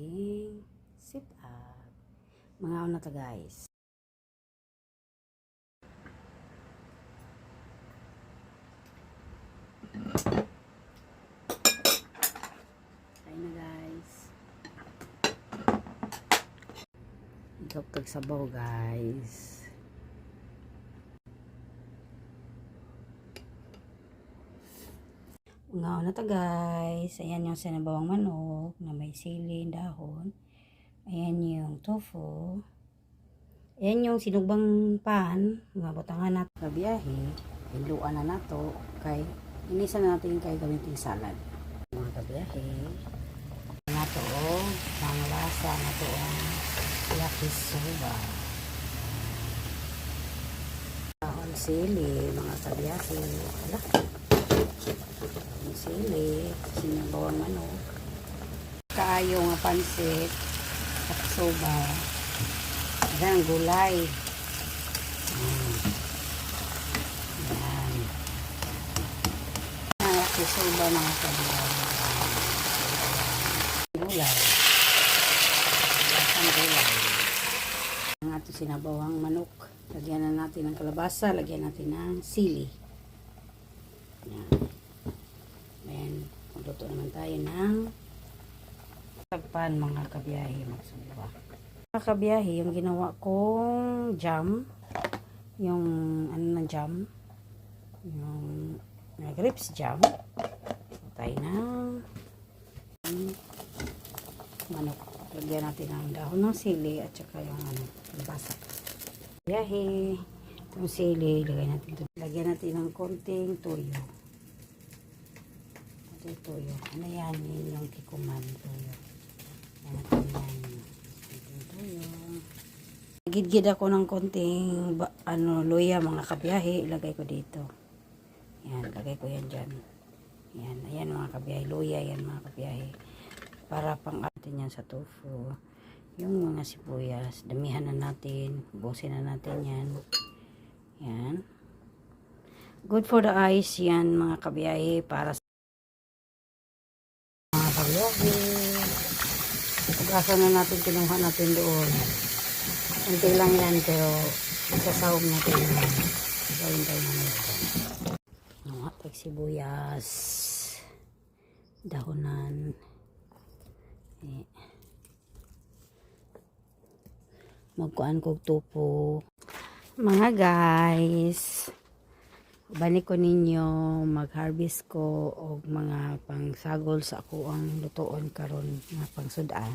ating sit up. Mga na to guys. Kain na guys. Igaptag sabaw guys. Mga na to guys. Ayan yung sinabawang manok na may sili, dahon. Ayan yung tofu. Ayan yung sinugbang pan. Mga butangan natin na biyahe. Iluan na nato. Kay inisa na natin kay gamitin salad. Mga kabiyahe. Nato ang lasa nato ang yakisoba. Dahon sili, mga kabiyahe. Ala. Sili, sinabawang manok, kaayo nga pansit, yakisoba, yan gulay. Yan. Yakisoba mga kabilang. Gulay. Ang gulay. Ang ating sinabawang manok. Lagyan na natin ng kalabasa, lagyan natin ng sili. Yan. Ayan, magluto naman tayo ng tagpan mga kabiyahe, magsuba. Mga kabiyahe, yung ginawa kong jam, yung ano na jam, yung grapes jam, tayo ng manok. Lagyan natin ng dahon ng sili at saka yung basa. Kabiyahe, yung sili, lagyan natin ng konting toyo. Ito yung, ano yan, yung kikuman, toyo. Yan natin yan. Toyo. Gid-gid ako ng konting, luya mga kabiyahe, ilagay ko dito. Yan, lagay ko yan dyan. Yan, ayan mga kabiyahe, luya yan mga kabiyahe. Para pang atin yan sa tofu. Yung mga sibuyas, damihan na natin, busin na natin yan. Yan. Good for the eyes yan mga kabiyahe, para sa kabiyahe. Pag-asa na natin, kinuha natin doon. Kunti lang yan, pero isasawag natin yan. Gawin tayo naman ito. Mga sibuyas, dahonan. Magkuhan kong tupo. Mga guys, balik ko ninyo, mag-harvest ko og mga pangsagol sa ako ang lutoon karon nga pangsudan.